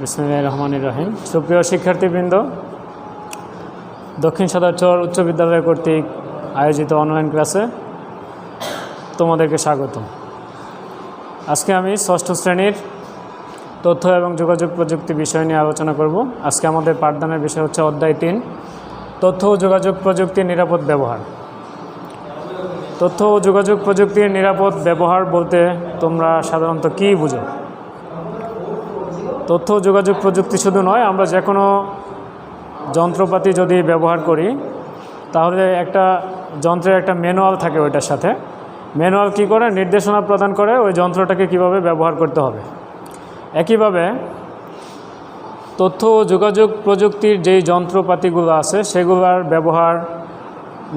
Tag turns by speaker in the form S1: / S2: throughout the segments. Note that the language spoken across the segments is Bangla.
S1: বিসমিল্লাহির রহমানির রহিম। সুপ্রিয় শিক্ষার্থীবৃন্দ, দক্ষিণ সদরচর উচ্চ বিদ্যালয় কর্তৃক আয়োজিত অনলাইন ক্লাসে তোমাদেরকে স্বাগত। আজকে আমি ষষ্ঠ শ্রেণীর তথ্য এবং যোগাযোগ প্রযুক্তি বিষয় নিয়ে আলোচনা করব। আজকে আমাদের পাঠদানের বিষয় হচ্ছে অধ্যায় 3, তথ্য ও যোগাযোগ প্রযুক্তির নিরাপদ ব্যবহার। তথ্য ও যোগাযোগ প্রযুক্তির নিরাপদ ব্যবহার বলতে তোমরা সাধারণত কী বুঝো? তথ্য ও যোগাযোগ প্রযুক্তি শুধু নয়, আমরা যে কোনো যন্ত্রপাতি যদি ব্যবহার করি তাহলে একটা যন্ত্রের একটা ম্যানুয়াল থাকে, ওইটার সাথে ম্যানুয়াল কী করে নির্দেশনা প্রদান করে ওই যন্ত্রটাকে কিভাবে ব্যবহার করতে হবে। একইভাবে তথ্য ও যোগাযোগ প্রযুক্তির যেই যন্ত্রপাতিগুলো আছে সেগুলোর ব্যবহার,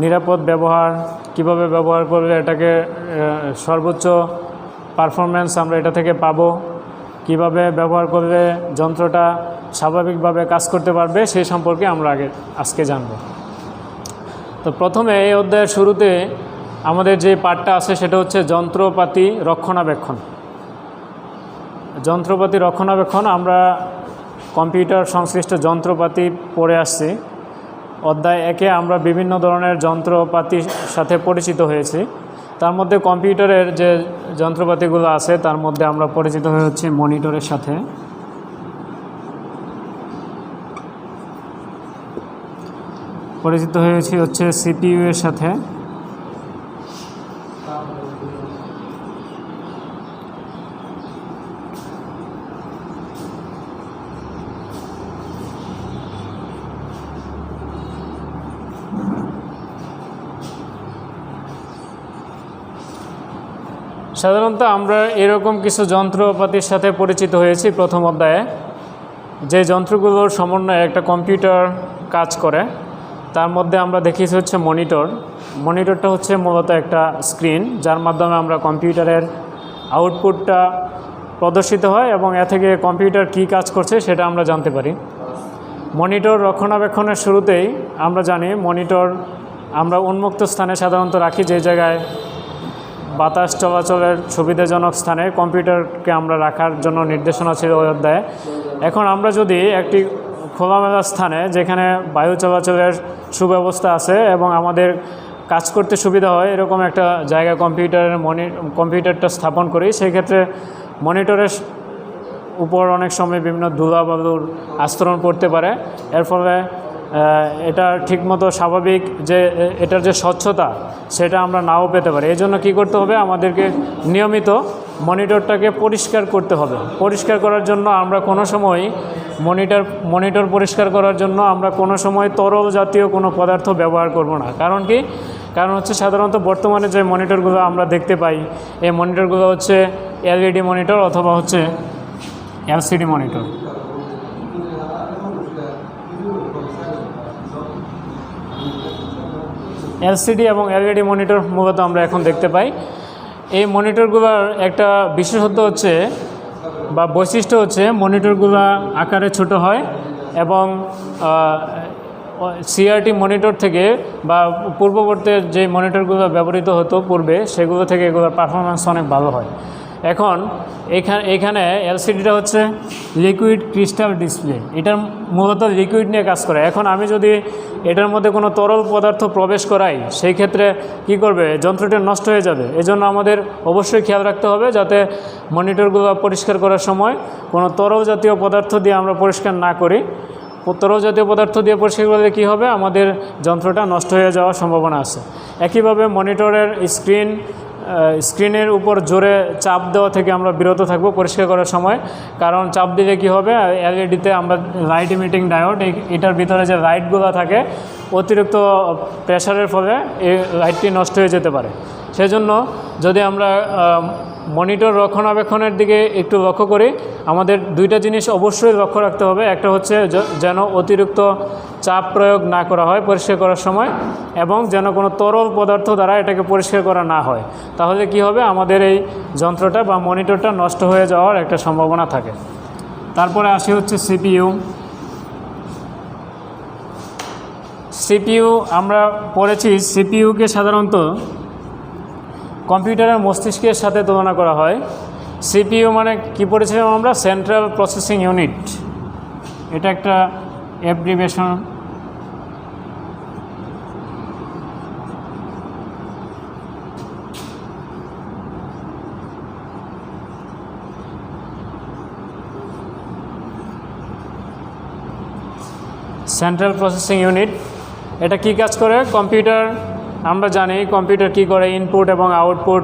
S1: নিরাপদ ব্যবহার, কিভাবে ব্যবহার করলে এটাকে সর্বোচ্চ পারফরম্যান্স আমরা এটা থেকে পাবো, কিভাবে ব্যবহার করলে যন্ত্রটা স্বাভাবিকভাবে কাজ করতে পারবে, সেই সম্পর্কে আমরা আজকে জানব। তো প্রথমে এই অধ্যায়ের শুরুতে আমাদের যে পাঠটা আছে সেটা হচ্ছে যন্ত্রপাতি রক্ষণাবেক্ষণ। যন্ত্রপাতি রক্ষণাবেক্ষণ আমরা কম্পিউটার সংশ্লিষ্ট যন্ত্রপাতি পড়ে আসছি। অধ্যায় 1-এ আমরা বিভিন্ন ধরনের যন্ত্রপাতির সাথে পরিচিত হয়েছি। তার মধ্যে কম্পিউটারের যে যন্ত্রপাতিগুলো আছে তার মধ্যে আমরা পরিচিত হয়ে হচ্ছে মনিটরের সাথে, পরিচিত হয়েছি হচ্ছে সিপিইউ এর সাথে, সাধারণত আমরা এরকম কিছু যন্ত্রপাতির সাথে পরিচিত হয়েছি প্রথম অধ্যায়ে। যে যন্ত্রগুলোর সমন্বয়ে একটা কম্পিউটার কাজ করে তার মধ্যে আমরা দেখিয়েছি হচ্ছে মনিটর। মনিটরটা হচ্ছে মূলত একটা স্ক্রিন যার মাধ্যমে আমরা কম্পিউটারের আউটপুটটা প্রদর্শিত হয় এবং এ থেকে কম্পিউটার কী কাজ করছে সেটা আমরা জানতে পারি। মনিটর রক্ষণাবেক্ষণের শুরুতেই আমরা জানি মনিটর আমরা উন্মুক্ত স্থানে সাধারণত রাখি, যে জায়গায় বাতাস চলাচলের সুবিধাজনক স্থানে কম্পিউটারকে আমরা রাখার জন্য নির্দেশনা ছিল ওই অধ্যায়ে। এখন আমরা যদি একটি খোলামেলা স্থানে যেখানে বায়ু চলাচলের সুব্যবস্থা আছে এবং আমাদের কাজ করতে সুবিধা হয় এরকম একটা জায়গায় কম্পিউটারটা স্থাপন করি, সেই ক্ষেত্রে মনিটরের উপর অনেক সময় বিভিন্ন ধুলাবালুর আস্তরণ পড়তে পারে। এর ফলে এটা ঠিকমতো স্বাভাবিক যে এটার যে স্বচ্ছতা সেটা আমরা নাও পেতে পারি। এই জন্য কী করতে হবে, আমাদেরকে নিয়মিত মনিটরটাকে পরিষ্কার করতে হবে। পরিষ্কার করার জন্য আমরা কোনো সময় মনিটর পরিষ্কার করার জন্য আমরা কোনো সময় তরল জাতীয় কোনো পদার্থ ব্যবহার করব না। কারণ কি? কারণ হচ্ছে সাধারণত বর্তমানে যে মনিটরগুলো আমরা দেখতে পাই এই মনিটরগুলো হচ্ছে এলইডি মনিটর অথবা হচ্ছে এলসিডি মনিটর। এলসিডি এবং এলইডি মনিটর মূলত আমরা এখন দেখতে পাই। এই মনিটরগুলোর একটা বিশেষত্ব হচ্ছে বা বৈশিষ্ট্য হচ্ছে মনিটরগুলো আকারে ছোট হয় এবং সিআরটি মনিটর থেকে বা পূর্ববর্তী যে মনিটরগুলো ব্যবহৃত হতো পূর্বে সেগুলো থেকে এগুলোর পারফরমেন্স অনেক ভালো হয়। এখন এখানে এলসিডিটা হচ্ছে লিকুইড ক্রিস্টাল ডিসপ্লে, এটার মূলত লিকুইড নিয়ে কাজ করে। এখন আমি যদি এটার মধ্যে কোনো তরল পদার্থ প্রবেশ করাই সেই ক্ষেত্রে কি করবে, যন্ত্রটি নষ্ট হয়ে যাবে। এজন্য আমাদের অবশ্যই খেয়াল রাখতে হবে যাতে মনিটরগুলো পরিষ্কার করার সময় কোনো তরল জাতীয় পদার্থ দিয়ে আমরা পরিষ্কার না করি। তরল জাতীয় পদার্থ দিয়ে পরিষ্কার করলে কী হবে, আমাদের যন্ত্রটা নষ্ট হয়ে যাওয়ার সম্ভাবনা আছে। একইভাবে মনিটরের স্ক্রিনের উপর জোরে চাপ দেওয়া থেকে আমরা বিরত থাকবো পরিষ্কার করার সময়। কারণ চাপ দিলে কি হবে, এলইডিতে আমরা লাইট ইমিটিং ডায়োড, এটার ভিতরে যে লাইটগুলো থাকে অতিরিক্ত প্রেশারের ফলে এই লাইটটি নষ্ট হয়ে যেতে পারে। সেজন্য যদি আমরা মনিটর রক্ষণাবেক্ষণের দিকে একটু লক্ষ্য করি, আমাদের দুইটা জিনিস অবশ্যই লক্ষ্য রাখতে হবে। একটা হচ্ছে যেন অতিরিক্ত চাপ প্রয়োগ না করা হয় পরিষ্কার করার সময় এবং যেন কোনো তরল পদার্থ দ্বারা এটাকে পরিষ্কার করা না হয়। তাহলে কি হবে, আমাদের এই যন্ত্রটা বা মনিটরটা নষ্ট হয়ে যাওয়ার একটা সম্ভাবনা থাকে। তারপরে আসি হচ্ছে সিপিইউ। সিপিইউ আমরা পড়েছি, সিপিইউকে সাধারণত কম্পিউটারের মস্তিষ্কের সাথে তুলনা করা হয়। সিপিইউ মানে কি পড়েছিলাম আমরা, সেন্ট্রাল প্রসেসিং ইউনিট। এটা একটা অ্যাব্রিভিয়েশন। সেন্ট্রাল প্রসেসিং ইউনিট, এটা কি কাজ করে? কম্পিউটার, আমরা জানি কম্পিউটার কি করে, ইনপুট এবং আউটপুট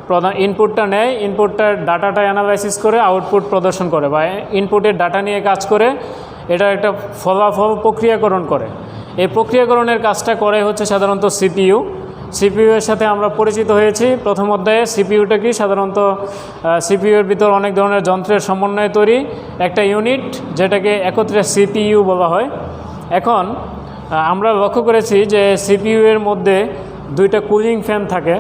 S1: প্রধান। ইনপুটটা নেয়, ইনপুটটার ডাটাটা অ্যানালাইসিস করে আউটপুট প্রদর্শন করে, বা ইনপুটের ডাটা নিয়ে কাজ করে, এটা একটা ফলাফল প্রক্রিয়াকরণ করে। এই প্রক্রিয়াকরণের কাজটা করে হচ্ছে সাধারণত সিপিইউ। সিপিইউ এর সাথে আমরা পরিচিত হয়েছি প্রথম অধ্যায়ে। সিপিইউটা কি? সাধারণত সিপিইউর ভিতর অনেক ধরনের যন্ত্রের সমন্বয়ে তৈরি একটা ইউনিট, যেটাকে একত্রে সিপিইউ বলা হয়। এখন আমরা লক্ষ্য করেছি যে সিপিইউ এর মধ্যে দুইটা কুলিং ফ্যান থাকে।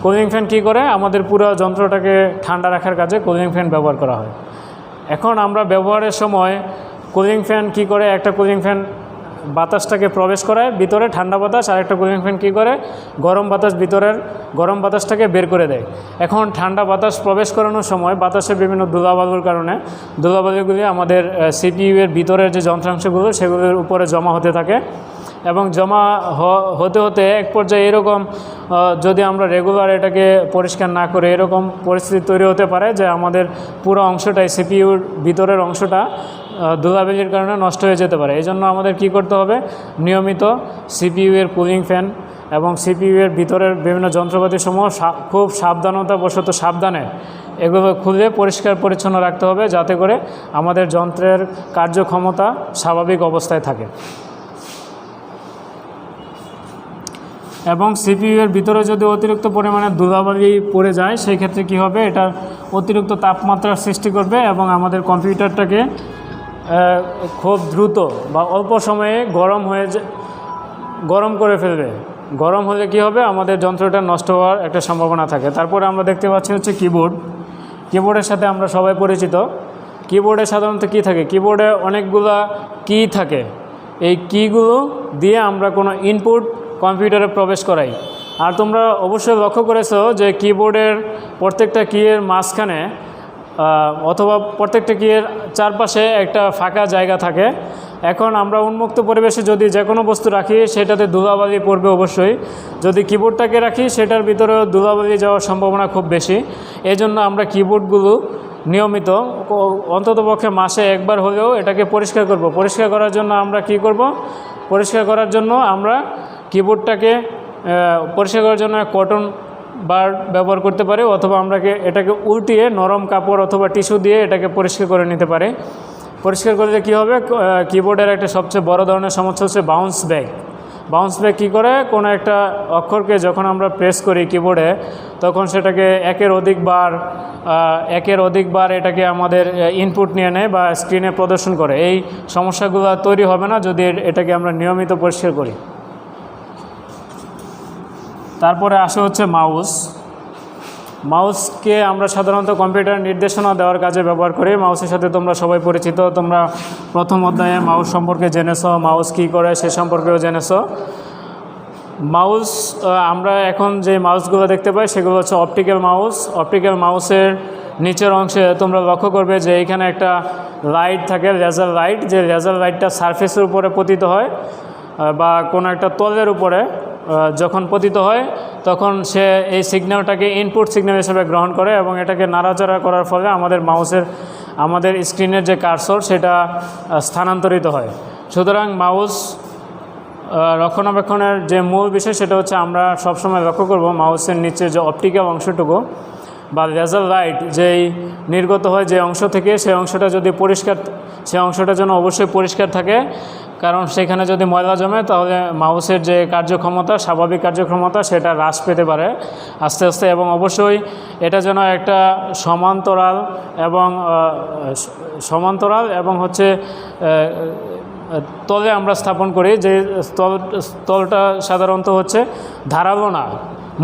S1: কুলিং ফ্যান কী করে? আমাদের পুরো যন্ত্রটাকে ঠান্ডা রাখার কাজে কুলিং ফ্যান ব্যবহার করা হয়। এখন আমরা ব্যবহারের সময় কুলিং ফ্যান কী করে? একটা কুলিং ফ্যান বাতাসটাকে প্রবেশ করায় ভিতরে ঠান্ডা বাতাস, আর একটা কুলিং ফ্যান কী করে? গরম বাতাস, ভিতরের গরম বাতাসটাকে বের করে দেয়। এখন ঠান্ডা বাতাস প্রবেশ করানোর সময় বাতাসের বিভিন্ন ধুলাবালুর কারণে ধুলাবালুগুলি আমাদের সিপিইউ এর ভিতরের যে যন্ত্রাংশগুলো সেগুলোর উপরে জমা হতে থাকে, এবং জমা হতে হতে এক পর্যায়ে এরকম, যদি আমরা রেগুলার এটাকে পরিষ্কার না করে, এরকম পরিস্থিতি তৈরি হতে পারে যে আমাদের পুরো অংশটাই, সিপিইউর ভিতরের অংশটা ধুলাবালির কারণে নষ্ট হয়ে যেতে পারে। এই জন্য আমাদের কী করতে হবে? নিয়মিত সিপিইউ এর কুলিং ফ্যান এবং সিপিইউ এর ভিতরের বিভিন্ন যন্ত্রপাতি সমূহ খুব সাবধানতাবশত সাবধানে এগুলো খুলে পরিষ্কার পরিচ্ছন্ন রাখতে হবে, যাতে করে আমাদের যন্ত্রের কার্যক্ষমতা স্বাভাবিক অবস্থায় থাকে। এবং সিপিইউ এর ভিতরে যদি অতিরিক্ত পরিমাণে ধুলাবালি পড়ে যায়, সেই ক্ষেত্রে কী হবে? এটা অতিরিক্ত তাপমাত্রার সৃষ্টি করবে এবং আমাদের কম্পিউটারটাকে খুব দ্রুত বা অল্প সময়ে গরম করে ফেলবে। গরম হলে কি হবে? আমাদের যন্ত্রটা নষ্ট হওয়ার একটা সম্ভাবনা থাকে। তারপরে আমরা দেখতে পাচ্ছি হচ্ছে কিবোর্ড। কিবোর্ডের সাথে আমরা সবাই পরিচিত। কিবোর্ডে সাধারণত কী থাকে? কিবোর্ডে অনেকগুলা কি থাকে। এই কিগুলো দিয়ে আমরা কোনো ইনপুট কম্পিউটারে প্রবেশ করাই। আর তোমরা অবশ্যই লক্ষ্য করেছো যে কিবোর্ডের প্রত্যেকটা কিয়ের মাঝখানে অথবা প্রত্যেকটা কিয়ের চারপাশে একটা ফাঁকা জায়গা থাকে। এখন আমরা উন্মুক্ত পরিবেশে যদি যে কোনো বস্তু রাখি, সেটাতে ধুলাবালি পড়বে অবশ্যই। যদি কিবোর্ডটাকে রাখি, সেটার ভিতরেও ধুলাবালি যাওয়ার সম্ভাবনা খুব বেশি। এই জন্য আমরা কিবোর্ডগুলো নিয়মিত, অন্ততপক্ষে মাসে একবার হলেও এটাকে পরিষ্কার করব। পরিষ্কার করার জন্য আমরা কি করব? পরিষ্কার করার জন্য আমরা কিবোর্ডটাকে পরিষ্কার করার জন্য কটন বার ব্যবহার করতে পারি, অথবা আমরা এটাকে উল্টিয়ে নরম কাপড় অথবা টিস্যু দিয়ে এটাকে পরিষ্কার করে নিতে পারি। পরিষ্কার করলে কী হবে? কিবোর্ডের একটা সবচেয়ে বড় ধরনের সমস্যা হচ্ছে বাউন্স ব্যাক। বাউন্স ব্যাক কী করে? কোনো একটা অক্ষরকে যখন আমরা প্রেস করি কিবোর্ডে, তখন সেটাকে একের অধিকবার এটাকে আমাদের ইনপুট নিয়ে নেয় বা স্ক্রিনে প্রদর্শন করে। এই সমস্যাগুলো তৈরি হবে না যদি এটাকে আমরা নিয়মিত পরিষ্কার করি। তারপরে আসে হচ্ছে মাউস। মাউসকে আমরা সাধারণত কম্পিউটার নির্দেশনা দেওয়ার কাজে ব্যবহার করি। মাউসের সাথে তোমরা সবাই পরিচিত। তোমরা প্রথম অধ্যায়ে মাউস সম্পর্কে জেনেছো, মাউস কী করে সে সম্পর্কেও জেনেছো। মাউস, আমরা এখন যে মাউসগুলো দেখতে পাই সেগুলো হচ্ছে অপটিক্যাল মাউস। অপটিক্যাল মাউসের নিচের অংশে তোমরা লক্ষ্য করবে যে এখানে একটা লাইট থাকে, লেজার লাইট, যে লেজার লাইটটা সারফেসের উপরে পতিত হয় বা কোনো একটা তলের উপরে যখন পতিত হয়, তখন সে এই সিগন্যালটাকে ইনপুট সিগন্যাল হিসেবে গ্রহণ করে এবং এটাকে নাড়াচাড়া করার ফলে আমাদের স্ক্রিনের যে কার্সর সেটা স্থানান্তরিত হয়। সুতরাং মাউস রক্ষণাবেক্ষণের যে মূল বিষয় সেটা হচ্ছে আমরা সবসময় লক্ষ্য করব মাউসের নিচে যে অপটিক্যাল অংশটুকু বা লেজার লাইট যেই নির্গত হয় যে অংশ থেকে, সেই অংশটা যদি সেই অংশটা যেন অবশ্যই পরিষ্কার থাকে, কারণ সেখানে যদি ময়লা জমে তাহলে মাউসের যে কার্যক্ষমতা, স্বাভাবিক কার্যক্ষমতা, সেটা হ্রাস পেতে পারে আস্তে আস্তে। এবং অবশ্যই এটা যেন একটা সমান্তরাল এবং হচ্ছে তলে আমরা স্থাপন করি, যে তলটা সাধারণত হচ্ছে ধারালো না,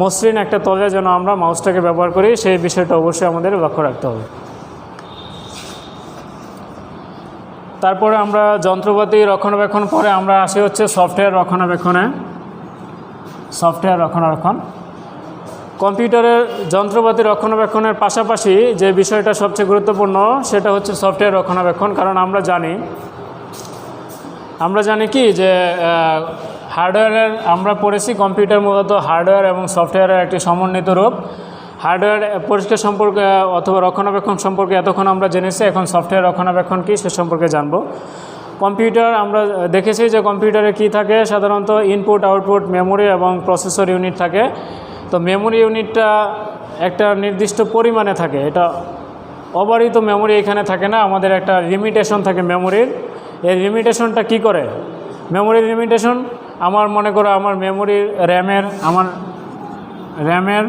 S1: মসৃণ একটা তলে যেন আমরা মাউসটাকে ব্যবহার করি, সেই বিষয়টা অবশ্যই আমাদের লক্ষ্য রাখতে হবে। তারপরে আমরা যন্ত্রপাতি রক্ষণাবেক্ষণ পরে আমরা আসি হচ্ছে সফটওয়্যার রক্ষণাবেক্ষণে। সফটওয়্যার রক্ষণাবেক্ষণ, কম্পিউটারের যন্ত্রপাতি রক্ষণাবেক্ষণের পাশাপাশি যে বিষয়টা সবচেয়ে গুরুত্বপূর্ণ সেটা হচ্ছে সফটওয়্যার রক্ষণাবেক্ষণ। কারণ আমরা জানি কি যে হার্ডওয়্যারের আমরা পড়েছি কম্পিউটার মূলত হার্ডওয়্যার এবং সফটওয়্যারের একটি সমন্বিত রূপ। হার্ডওয়্যার পরিষ্কার সম্পর্কে অথবা রক্ষণাবেক্ষণ সম্পর্কে এতক্ষণ আমরা জেনেছি, এখন সফটওয়্যার রক্ষণাবেক্ষণ কী সে সম্পর্কে জানব। কম্পিউটার আমরা দেখেছি যে কম্পিউটারে কি থাকে, সাধারণত ইনপুট আউটপুট মেমোরি এবং প্রসেসর ইউনিট থাকে। তো মেমোরি ইউনিটটা একটা নির্দিষ্ট পরিমাণে থাকে, এটা অবারিত মেমোরি এখানে থাকে না, আমাদের একটা লিমিটেশন থাকে মেমোরির। এই লিমিটেশনটা কি করে? মেমোরির লিমিটেশন আমার মনে করো আমার মেমোরির র্যামের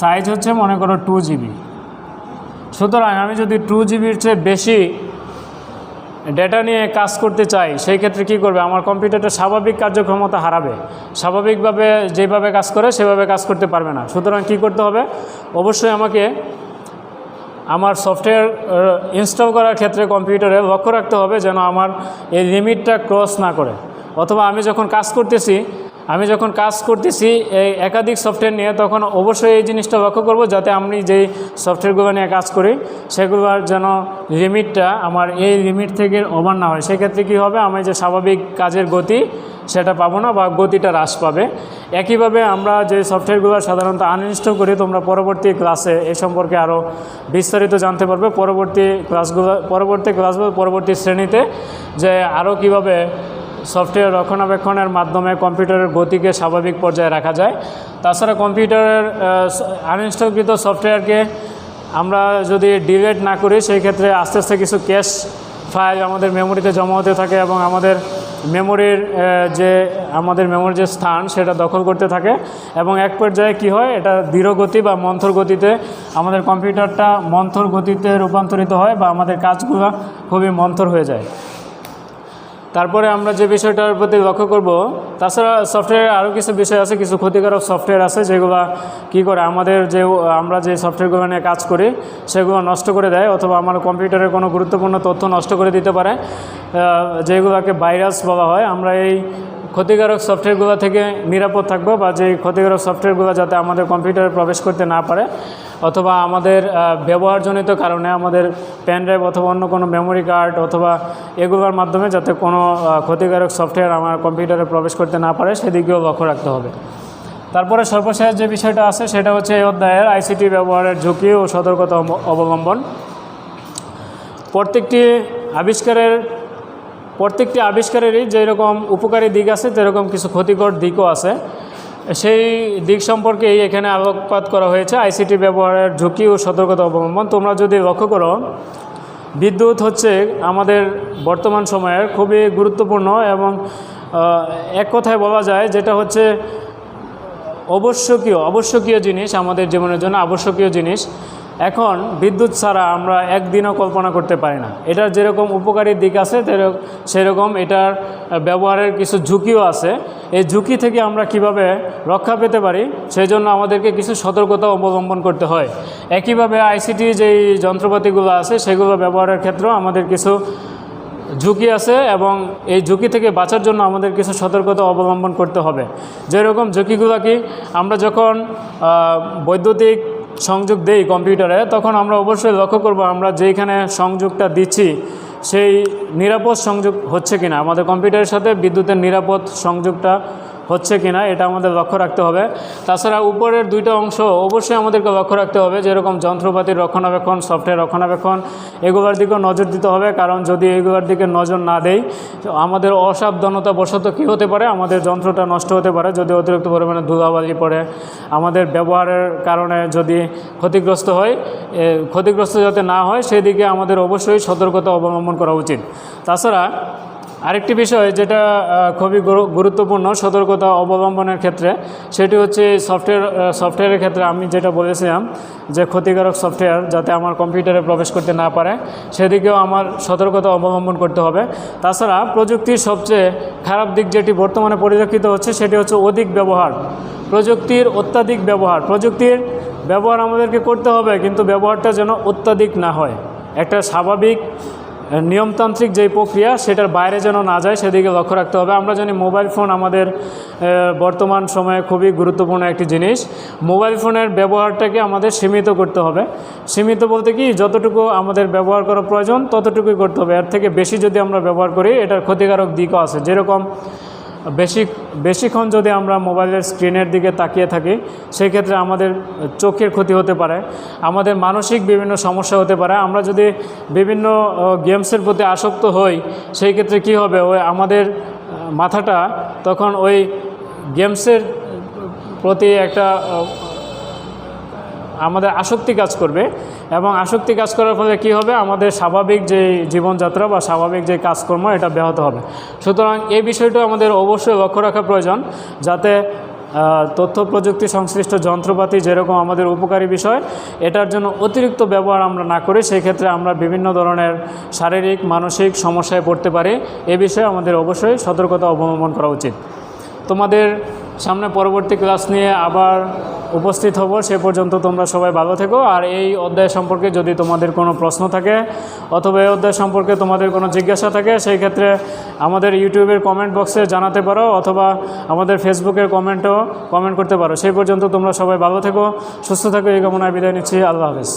S1: সাইজ হচ্ছে মনে করো 2 GB। সুতরাং আমি যদি 2 GBর চেয়ে বেশি ডেটা নিয়ে কাজ করতে চাই, সেই ক্ষেত্রে কী করবে? আমার কম্পিউটারটা স্বাভাবিক কার্যক্ষমতা হারাবে, স্বাভাবিকভাবে যেভাবে কাজ করে সেভাবে কাজ করতে পারবে না। সুতরাং কি করতে হবে? অবশ্যই আমাকে আমার সফটওয়্যার ইনস্টল করার ক্ষেত্রে কম্পিউটারে লক্ষ্য রাখতে হবে যেন আমার এই লিমিটটা ক্রস না করে। অথবা আমি যখন কাজ করতেছি এই একাধিক সফটওয়্যার নিয়ে, তখন অবশ্যই এই জিনিসটা লক্ষ্য করব যাতে আমি যেই সফটওয়্যারগুলো নিয়ে কাজ করি সেগুলোর যেন লিমিটটা আমার এই লিমিট থেকে ওভার না হয়। সেক্ষেত্রে কী হবে? আমি যে স্বাভাবিক কাজের গতি সেটা পাবো না বা গতিটা হ্রাস পাবে। একইভাবে আমরা যে সফটওয়্যারগুলো সাধারণত আনইনস্টল করি, তোমরা পরবর্তী ক্লাসে এই সম্পর্কে আরও বিস্তারিত জানতে পারবে পরবর্তী শ্রেণীতে, যে আরও কীভাবে সফটওয়্যার রক্ষণাবেক্ষণের মাধ্যমে কম্পিউটারের গতিকে স্বাভাবিক পর্যায়ে রাখা যায়। তাছাড়া কম্পিউটারের আনইনস্টলকৃত সফটওয়্যারকে আমরা যদি ডিলিট না করি, সেই ক্ষেত্রে আস্তে আস্তে কিছু ক্যাশ ফাইল আমাদের মেমোরিতে জমা হতে থাকে এবং আমাদের মেমোরির যে স্থান সেটা দখল করতে থাকে এবং এক পর্যায়ে কী হয়, এটা ধীর গতি বা মন্থর গতিতে আমাদের কম্পিউটারটা মন্থর গতিতে রূপান্তরিত হয় বা আমাদের কাজগুলো খুবই মন্থর হয়ে যায়। তারপরে আমরা যে বিষয়টার প্রতি লক্ষ্য করব, তাছাড়া সফটওয়্যারে আরও কিছু বিষয় আছে, কিছু ক্ষতিকারক সফটওয়্যার আছে যেগুলো কী করে আমরা যে সফটওয়্যারগুলো নিয়ে কাজ করি সেগুলো নষ্ট করে দেয় অথবা আমার কম্পিউটারের কোনো গুরুত্বপূর্ণ তথ্য নষ্ট করে দিতে পারে, যেগুলোকে ভাইরাস বলা হয়। আমরা এই ক্ষতিকারক সফটওয়্যারগুলো থেকে নিরাপদ থাকবো বা যে ক্ষতিকারক সফটওয়্যারগুলো যাতে আমাদের কম্পিউটারে প্রবেশ করতে না পারে, অথবা আমাদের ব্যবহারজনিত কারণে আমাদের পেন ড্রাইভ অথবা অন্য কোনো মেমোরি কার্ড অথবা এগুলোর মাধ্যমে যাতে কোনো ক্ষতিকারক সফটওয়্যার আমার কম্পিউটারে প্রবেশ করতে না পারে সেদিকেও লক্ষ্য রাখতে হবে। তারপরে সর্বশেষ যে বিষয়টা আছে সেটা হচ্ছে এই অধ্যায়ের আইসিটি ব্যবহারের ঝুঁকি ও সতর্কতা অবলম্বন। প্রত্যেকটি আবিষ্কারেরই যেরকম উপকারী দিক আছে সেরকম কিছু ক্ষতিকর দিকও আছে। সেই দিক সম্পর্কেই এখানে আলোকপাত করা হয়েছে, আইসিটি ব্যবহারের ঝুঁকি ও সতর্কতা অবলম্বন। তোমরা যদি লক্ষ্য করো, বিদ্যুৎ হচ্ছে আমাদের বর্তমান সময়ের খুবই গুরুত্বপূর্ণ এবং এক কথায় বলা যায় যেটা হচ্ছে আবশ্যকীয় জিনিস, আমাদের জীবনের জন্য আবশ্যকীয় জিনিস। এখন বিদ্যুৎ ছাড়া আমরা একদিনও কল্পনা করতে পারি না। এটার যেরকম উপকারী দিক আছে সেরকম এটার ব্যবহারের কিছু ঝুঁকিও আছে। এই ঝুঁকি থেকে আমরা কিভাবে রক্ষা পেতে পারি সেই জন্য আমাদেরকে কিছু সতর্কতা অবলম্বন করতে হয়। একইভাবে আইসিটি যেই যন্ত্রপাতিগুলো আছে সেগুলো ব্যবহারের ক্ষেত্রেও আমাদের কিছু ঝুঁকি আছে এবং এই ঝুঁকি থেকে বাঁচার জন্য আমাদের কিছু সতর্কতা অবলম্বন করতে হবে। যেরকম ঝুঁকিগুলো কি, আমরা যখন বৈদ্যুতিক সংযোগ দেই কম্পিউটারে, তখন আমরা অবশ্যই লক্ষ্য করব আমরা যেইখানে সংযোগটা দিচ্ছি সেই নিরাপদ সংযোগ হচ্ছে কিনা, আমাদের কম্পিউটারের সাথে বিদ্যুতের নিরাপদ সংযোগটা হচ্ছে কিনা এটা আমাদের লক্ষ্য রাখতে হবে। তাছাড়া উপরের দুইটা অংশ অবশ্যই আমাদেরকে লক্ষ্য রাখতে হবে, যেরকম যন্ত্রপাতির রক্ষণাবেক্ষণ, সফটওয়্যার রক্ষণাবেক্ষণ, এগুলোর দিকেও নজর দিতে হবে। কারণ যদি এগুলোর দিকে নজর না দেই, আমাদের অসাবধানতা বশত কী হতে পারে, আমাদের যন্ত্রটা নষ্ট হতে পারে যদি অতিরিক্ত পরিমাণে ধুলাবালি পড়ে, আমাদের ব্যবহারের কারণে যদি ক্ষতিগ্রস্ত যাতে না হয় সেদিকে আমাদের অবশ্যই সতর্কতা অবলম্বন করা উচিত। তাছাড়া আরেকটি বিষয় যেটা খুবই গুরুত্বপূর্ণ সতর্কতা অবলম্বনের ক্ষেত্রে, সেটি হচ্ছে সফটওয়্যারের ক্ষেত্রে আমি যেটা বলেছিলাম যে ক্ষতিকারক সফটওয়্যার যাতে আমার কম্পিউটারে প্রবেশ করতে না পারে সেদিকেও আমার সতর্কতা অবলম্বন করতে হবে। তাছাড়া প্রযুক্তির সবচেয়ে খারাপ দিক যেটি বর্তমানে পরিলক্ষিত হচ্ছে সেটি হচ্ছে অধিক ব্যবহার, প্রযুক্তির অত্যাধিক ব্যবহার। প্রযুক্তির ব্যবহার আমাদেরকে করতে হবে, কিন্তু ব্যবহারটা যেন অত্যাধিক না হয়। একটা স্বাভাবিক নিয়মতান্ত্রিক যেই প্রক্রিয়া সেটার বাইরে যেন না যায় সেদিকে লক্ষ্য রাখতে হবে। আমরা জানি মোবাইল ফোন আমাদের বর্তমান সময়ে খুবই গুরুত্বপূর্ণ একটি জিনিস। মোবাইল ফোনের ব্যবহারটাকে আমাদের সীমিত করতে হবে। সীমিত বলতে কি, যতটুকু আমাদের ব্যবহার করা প্রয়োজন ততটুকুই করতে হবে। এর থেকে বেশি যদি আমরা ব্যবহার করি এটার ক্ষতিকারক দিকও আছে। যেরকম বেশিক্ষণ যদি আমরা মোবাইলের স্ক্রিনের দিকে তাকিয়ে থাকি সেই ক্ষেত্রে আমাদের চোখের ক্ষতি হতে পারে, আমাদের মানসিক বিভিন্ন সমস্যা হতে পারে। আমরা যদি বিভিন্ন গেমসের প্রতি আসক্ত হই সেই ক্ষেত্রে কি হবে, ওই আমাদের মাথাটা তখন ওই গেমসের প্রতি একটা আমাদের আসক্তি কাজ করবে, এবং আসক্তি কাজ করার ফলে কি হবে, আমাদের স্বাভাবিক যে জীবনযাত্রা বা স্বাভাবিক যে কাজকর্ম এটা ব্যাহত হবে। সুতরাং এই বিষয়টা আমাদের অবশ্যই লক্ষ্য রাখা প্রয়োজন, যাতে তথ্য প্রযুক্তি সংশ্লিষ্ট যন্ত্রপাতি যেরকম আমাদের উপকারী বিষয়, এটার জন্য অতিরিক্ত ব্যবহার আমরা না করি। সেই ক্ষেত্রে আমরা বিভিন্ন ধরনের শারীরিক মানসিক সমস্যায় পড়তে পারি। এ বিষয়ে আমাদের অবশ্যই সতর্কতা অবলম্বন করা উচিত। তোমাদের সামনে পরবর্তী ক্লাস নিয়ে আবার উপস্থিত হব। সে পর্যন্ত তোমরা সবাই ভালো থেকো। আর এই অধ্যায় সম্পর্কে যদি তোমাদের কোনো প্রশ্ন থাকে অথবা এই অধ্যায় সম্পর্কে তোমাদের কোনো জিজ্ঞাসা থাকে সেই ক্ষেত্রে আমাদের ইউটিউবের কমেন্ট বক্সে জানাতে পারো, অথবা আমাদের ফেসবুকের কমেন্ট করতে পারো। সেই পর্যন্ত তোমরা সবাই ভালো থেকো, সুস্থ থেকো, এই কামনায় বিদায় নিচ্ছি। আল্লাহ হাফেজ।